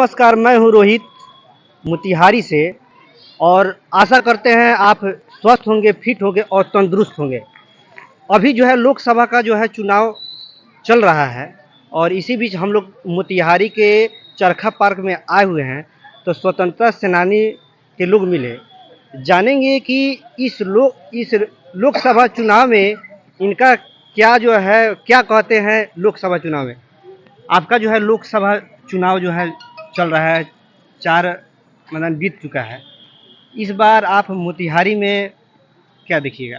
नमस्कार, मैं हूं रोहित मोतिहारी से और आशा करते हैं आप स्वस्थ होंगे, फिट होंगे और तंदुरुस्त होंगे। अभी जो है लोकसभा का जो है चुनाव चल रहा है और इसी बीच हम लोग मोतिहारी के चरखा पार्क में आए हुए हैं। तो स्वतंत्रता सेनानी के लोग मिले, जानेंगे कि इस लोकसभा चुनाव में इनका क्या जो है, क्या कहते हैं लोकसभा चुनाव में। आपका जो है लोकसभा चुनाव जो है चल रहा है, 4 मतलब बीत चुका है। इस बार आप मोतिहारी में क्या देखिएगा?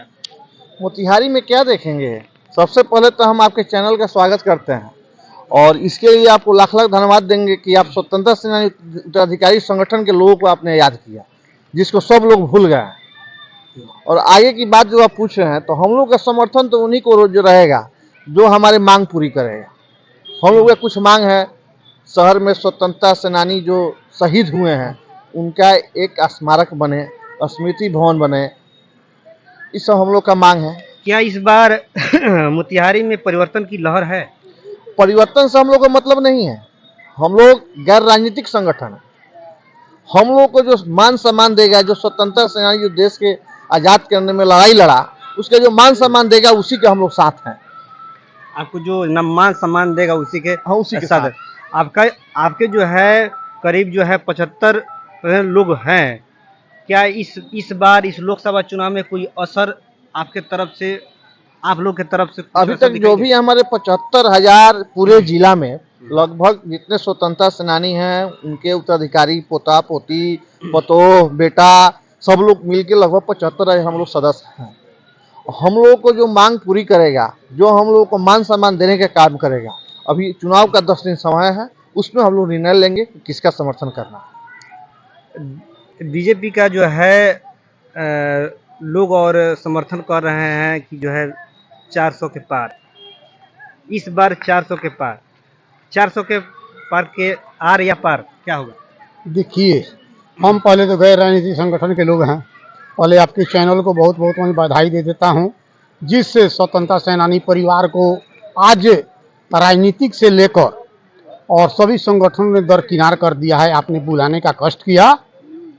मोतिहारी में क्या देखेंगे? सबसे पहले तो हम आपके चैनल का स्वागत करते हैं और इसके लिए आपको लाख लाख धन्यवाद देंगे कि आप स्वतंत्रता सेनानी उत्तराधिकारी संगठन के लोगों को आपने याद किया, जिसको सब लोग भूल गए हैं। और आगे की बात जो आप पूछ रहे हैं, तो हम लोग का समर्थन तो उन्हीं को जो रहेगा जो हमारे मांग पूरी करेगा। हम लोग का कुछ मांग है, शहर में स्वतंत्रता सेनानी जो शहीद हुए हैं उनका एक स्मारक बने, स्मृति भवन बने, इस सब हम लोग का मांग है। क्या इस बार मोतिहारी में परिवर्तन की लहर है? परिवर्तन से हम लोग को मतलब नहीं है। हम लोग गैर राजनीतिक संगठन है। हम लोग को जो मान सम्मान देगा, जो स्वतंत्रता सेनानी जो देश के आज़ाद करने में लड़ाई लड़ा, उसके जो मान सम्मान देगा उसी के हम लोग साथ हैं। आपको जो मान सम्मान देगा उसी के उसी के साथ। आपके जो है करीब जो है 75 लोग हैं। क्या इस बार इस लोकसभा चुनाव में कोई असर आपके तरफ से, आप लोग की तरफ से? अभी तक जो भी हमारे 75,000 पूरे जिला में लगभग जितने स्वतंत्रता सेनानी हैं, उनके उत्तराधिकारी, पोता पोती, पतोह बेटा, सब लोग मिलके लगभग 75 हम लोग सदस्य हैं। हम लोगों को जो मांग पूरी करेगा, जो हम लोगों को मान सम्मान देने का काम करेगा, अभी चुनाव का 10 दिन समय है, उसमें हम लोग निर्णय लेंगे कि किसका समर्थन करना। बीजेपी का जो है लोग और समर्थन कर रहे हैं कि जो है 400 के पार, इस बार 400 के पार, 400 के पार के आर या पार क्या होगा? देखिए, हम पहले तो गैर राजनीतिक संगठन के लोग हैं। पहले आपके चैनल को बहुत बहुत मैं बधाई दे देता हूं, जिससे स्वतंत्रता सेनानी परिवार को आज राजनीतिक से लेकर और सभी संगठनों ने दरकिनार कर दिया है। आपने बुलाने का कष्ट किया,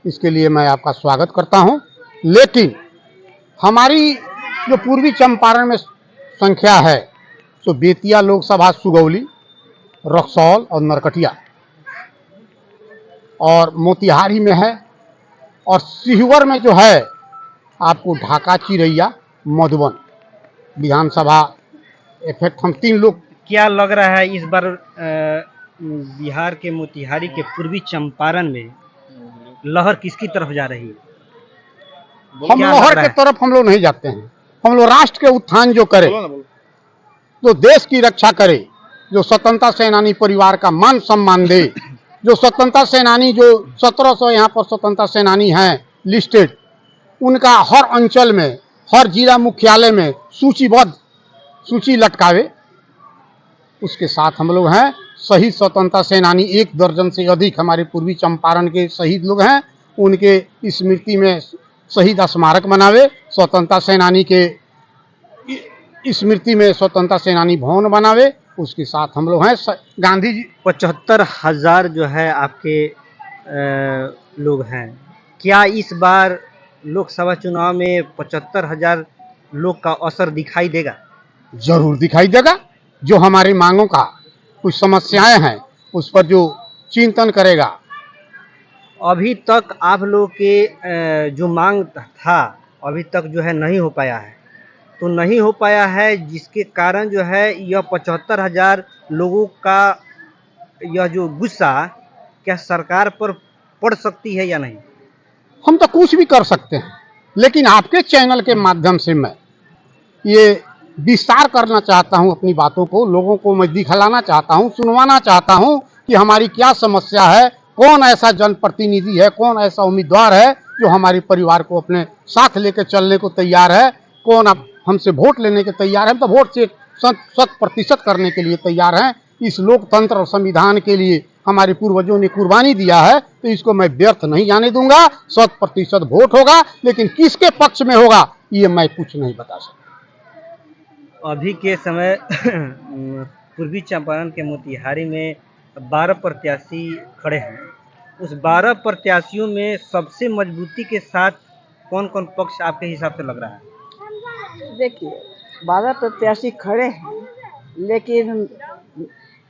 इसके लिए मैं आपका स्वागत करता हूं। लेकिन हमारी जो पूर्वी चंपारण में संख्या है, तो बेतिया लोकसभा, सुगौली, रक्सौल और नरकटिया, और मोतिहारी में है, और सिहवर में जो है आपको ढाका, चिरैया, मधुबन विधानसभा इफेक्ट हम 3 लोग। क्या लग रहा है इस बार बिहार के मोतिहारी के पूर्वी चंपारण में लहर किसकी तरफ जा रही है? हम लहर के तरफ हम लोग नहीं जाते हैं। हम लोग राष्ट्र के उत्थान जो करे, जो देश की रक्षा करे, जो स्वतंत्रता सेनानी परिवार का मान सम्मान दे, जो स्वतंत्रता सेनानी जो 1700 यहाँ पर स्वतंत्रता सेनानी हैं लिस्टेड, उनका हर अंचल में, हर जिला मुख्यालय में सूचीबद्ध सूची लटकावे, उसके साथ हम लोग हैं। शहीद स्वतंत्रता सेनानी 1 दर्जन से अधिक हमारे पूर्वी चंपारण के शहीद लोग हैं, उनके स्मृति में शहीद स्मारक बनावे, स्वतंत्रता सेनानी के स्मृति में स्वतंत्रता सेनानी भवन बनावे, उसके साथ हम लोग हैं। गांधी जी 75,000 जो है आपके लोग हैं। क्या इस बार लोकसभा चुनाव में 75,000 लोग का असर दिखाई देगा? जरूर दिखाई देगा। जो हमारी मांगों का कुछ समस्याएं हैं उस पर जो चिंतन करेगा। अभी तक आप लोग के जो मांग था अभी तक जो है नहीं हो पाया है, तो नहीं हो पाया है, जिसके कारण जो है यह 75,000 लोगों का यह जो गुस्सा क्या सरकार पर पड़ सकती है या नहीं? हम तो कुछ भी कर सकते हैं, लेकिन आपके चैनल के माध्यम से मैं ये विस्तार करना चाहता हूं, अपनी बातों को लोगों को मैं दिखलाना चाहता हूं, सुनवाना चाहता हूं कि हमारी क्या समस्या है, कौन ऐसा जनप्रतिनिधि है, कौन ऐसा उम्मीदवार है जो हमारे परिवार को अपने साथ लेकर चलने को तैयार है, कौन अब हमसे वोट लेने के तैयार है। हम तो वोट से 100% करने के लिए तैयार हैं। इस लोकतंत्र और संविधान के लिए हमारे पूर्वजों ने कुर्बानी दिया है, तो इसको मैं व्यर्थ नहीं जाने दूंगा। 100% वोट होगा, लेकिन किसके पक्ष में होगा ये मैं कुछ नहीं बता सकता। अभी के समय पूर्वी चंपारण के मोतिहारी में 12 प्रत्याशी खड़े हैं, उस 12 प्रत्याशियों में सबसे मजबूती के साथ कौन कौन पक्ष आपके हिसाब से लग रहा है? देखिए 12 प्रत्याशी खड़े हैं, लेकिन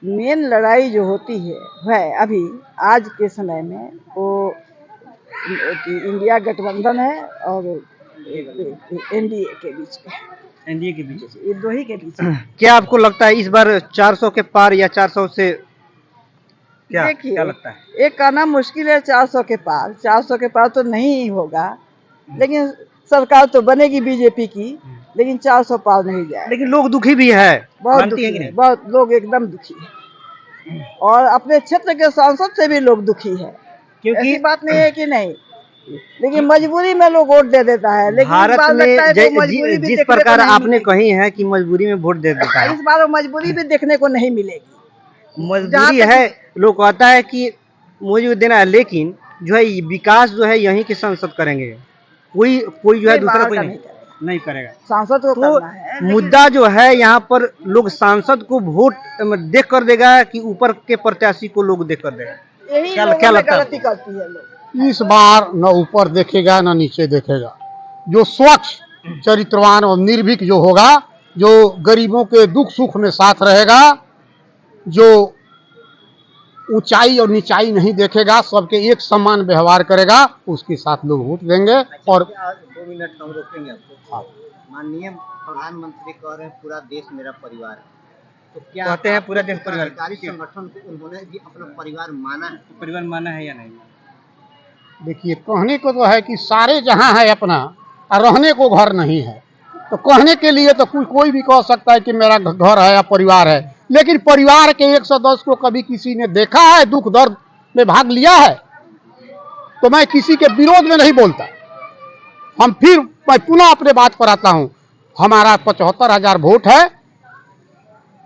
मेन लड़ाई जो होती है वह अभी आज के समय में वो इंडिया गठबंधन है और एनडीए के बीच में, एनडीए के बीच। ये दो ही के बीच में। क्या आपको लगता है इस बार 400 के पार या 400 से क्या देखिए लगता है? एक कहना मुश्किल है 400 के पार, 400 के पार तो नहीं होगा, लेकिन सरकार तो बनेगी बीजेपी की, लेकिन 400 पार नहीं जाए। लेकिन लोग दुखी भी है, बहुत मानती दुखी है कि है, नहीं? बहुत लोग एकदम दुखी है, और अपने क्षेत्र के सांसद से भी लोग दुखी है। क्योंकि ऐसी बात नहीं है कि नहीं, लेकिन मजबूरी में लोग वोट दे देता है। लेकिन इस भारत बार में लगता है कि मजबूरी भी जिस देखने को प्रकार नहीं आपने मिलेगी। कही है कि मजबूरी में वोट दे देता है, इस बार वो मजबूरी भी देखने को नहीं मिलेगी। मजबूरी जहाँ तक- है, लोग कहता है कि मुझे देना है, लेकिन जो है विकास जो है यहीं के सांसद करेंगे, कोई कोई जो है नहीं, दूसरा बाहर कोई का नहीं नहीं करेगा। सांसद को तो करना है, लेकिन मुद्दा जो है यहाँ पर लोग सांसद को वोट देख कर देगा कि ऊपर के प्रत्याशी को लोग देख कर देगा? यही क्या लोगों में लगता है गलती आपको? करती है लोग। इस बार न ऊपर देखेगा न नीचे देखेगा। जो स्वच्छ, चरित्रवान और निर्भीक जो होगा, जो गरीबों के दुख सुख में साथ रहेगा, जो ऊंचाई और नीचाई नहीं देखेगा, सबके एक समान व्यवहार करेगा, उसके साथ लोग वोट देंगे। और 2 मिनट हम रोकेंगे आपको। माननीय प्रधानमंत्री कह रहे हैं पूरा देश मेरा परिवार है, तो क्या कहते हैं पूरा देश परिवार? सरकारी संगठन को उन्होंने भी अपना परिवार माना है? परिवार माना है या नहीं? देखिए, कहने को तो है कि सारे जहां है अपना, और रहने को घर नहीं है, तो कहने के लिए तो कोई भी कह सकता है कि मेरा घर है या परिवार है, लेकिन परिवार के एक सदस्य को कभी किसी ने देखा है, दुख दर्द में भाग लिया है? तो मैं किसी के विरोध में नहीं बोलता। मैं पुनः अपने बात पर आता हूं। हमारा 75,000 वोट है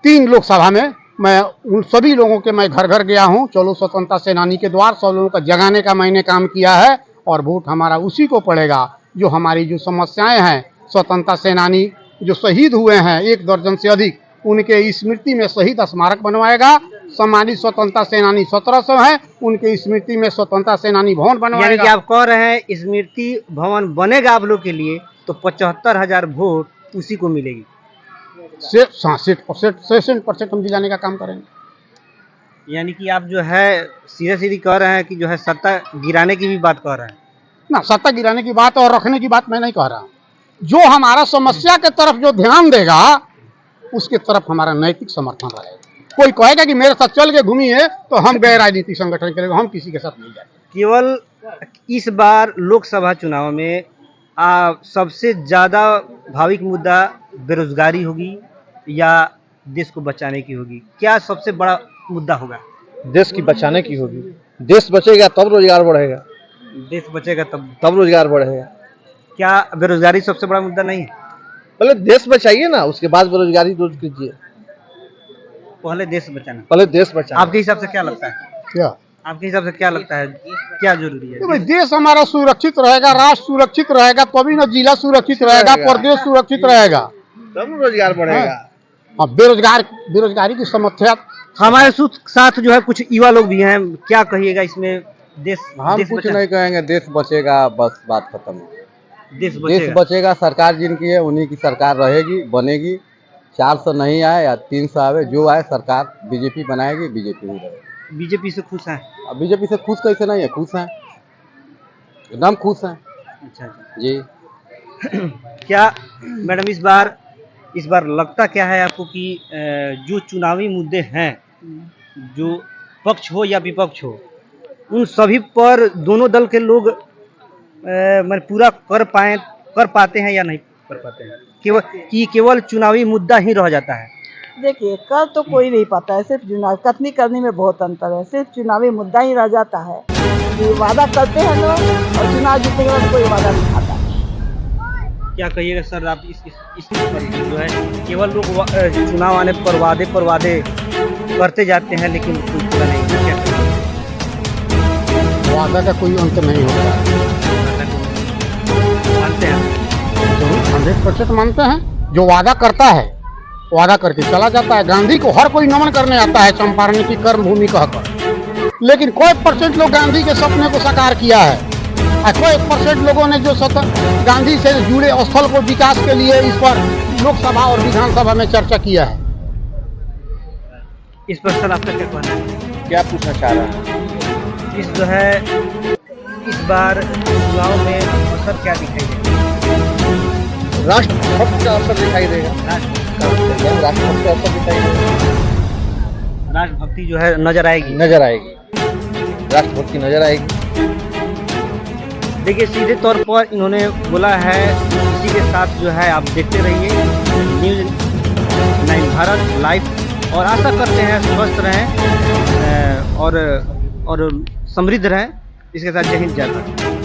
3 लोकसभा में। मैं उन सभी लोगों के मैं घर घर गया हूं, चलो स्वतंत्रता सेनानी के द्वार, सब लोगों का जगाने का मैंने काम किया है, और वोट हमारा उसी को पड़ेगा जो हमारी जो समस्याएं हैं। स्वतंत्रता सेनानी जो शहीद हुए हैं 1 दर्जन से अधिक, उनके स्मृति में शहीद स्मारक बनवाएगा। सम्मानित स्वतंत्रता सेनानी 1700 हैं, उनके स्मृति में स्वतंत्रता सेनानी भवन यानी कि बनवाएगा। आप कह रहे हैं स्मृति भवन बनेगा आप लोग के लिए, तो 75,000 वोट उसी को मिलेगी। 60% हम दिलाने का काम करेंगे। यानी कि आप जो है सीधे सीधी कह रहे हैं कि जो है सत्ता गिराने की भी बात कह रहे हैं। ना, सत्ता गिराने की बात और रखने की बात मैं नहीं कह रहा। जो हमारा समस्या के तरफ जो ध्यान देगा, उसके तरफ हमारा नैतिक समर्थन रहेगा। कोई कहेगा कि मेरे साथ चल के घूमी है, तो हम गए राजनीतिक संगठन के लिए, हम किसी के साथ नहीं जाते। केवल इस बार लोकसभा चुनाव में सबसे ज्यादा भाविक मुद्दा बेरोजगारी होगी या देश को बचाने की होगी? क्या सबसे बड़ा मुद्दा होगा? देश की बचाने की होगी। देश बचेगा तब रोजगार बढ़ेगा, देश बचेगा तब रोजगार बढ़ेगा। क्या बेरोजगारी सबसे बड़ा मुद्दा नहीं है? पहले देश बचाइए ना, उसके बाद बेरोजगारी दूर कीजिए। पहले देश बचाना। पहले देश बचाना। आपके हिसाब से क्या लगता है? क्या आपके हिसाब से क्या लगता है, क्या जरूरी तो भाई, है? देश हमारा सुरक्षित रहेगा, राष्ट्र सुरक्षित रहेगा, तभी ना जिला सुरक्षित रहेगा, प्रदेश सुरक्षित रहेगा। तब रोजगार बढ़ेगा। अब बेरोजगारी की समस्या हमारे साथ जो है कुछ युवा लोग भी हैं, क्या कहिएगा इसमें? देश कुछ नहीं कहेंगे, देश बचेगा, बस बात खत्म। देश देश बचेगा। बचेगा, सरकार जिनकी है उन्हीं की सरकार रहेगी, बनेगी। 400 नहीं आए या 300 आए, जो आए सरकार बीजेपी बनाएगी, बीजेपी ही रहेगी। बीजेपी से खुश हैं? अब बीजेपी से खुश कैसे नहीं है? खुश हैं, एकदम खुश हैं अच्छा अच्छा। जी। क्या मैडम इस बार लगता क्या है आपको कि जो चुनावी मुद्दे हैं, जो पक्ष हो या विपक्ष हो, उन सभी पर दोनों दल के लोग मतलब पूरा कर पाते हैं या नहीं कर पाते हैं? केवल चुनावी मुद्दा ही रह जाता है? देखिए कर तो कोई नहीं पाता है, सिर्फ चुनाव कथनी करने में बहुत अंतर है। सिर्फ चुनावी मुद्दा ही रह जाता है कि वादा करते हैं लोग, और चुनाव जीतने के बाद कोई वादा नहीं आता। क्या कहिएगा सर आप इस पर जो है केवल लोग चुनाव आने पर वादे करते जाते हैं, लेकिन कोई पूरा नहीं होता? क्या कहिएगा? वादा का कोई अंत नहीं होता। मानते हैं? 100% मानते हैं। जो वादा करता है वादा करके चला जाता है। गांधी को हर कोई नमन करने आता है चंपारण की कर्म भूमि कहकर, लेकिन कोई परसेंट लोग गांधी के सपने को साकार किया है और कोई परसेंट लोगों ने जो गांधी से जुड़े स्थल को विकास के लिए इस पर लोकसभा और विधानसभा में चर्चा किया है। इस पर सर आपका क्या कहना है? क्या पूछना चाह रहे हैं? इस जो है इस बार चुनाव में असर क्या दिखाई देगा? राष्ट्रभक्त का असर दिखाई देगा। राष्ट्रभक्त का असर दिखाई देगा। राष्ट्रभक्ति जो है नजर आएगी। नजर आएगी, राष्ट्रभक्ति नजर आएगी। देखिए, सीधे तौर पर इन्होंने बोला है, इसी के साथ जो है आप देखते रहिए न्यूज़ 9 भारत लाइव, और आशा करते हैं स्वस्थ रहें और समृद्ध रहें। इसके साथ जय हिंद, जय भारत।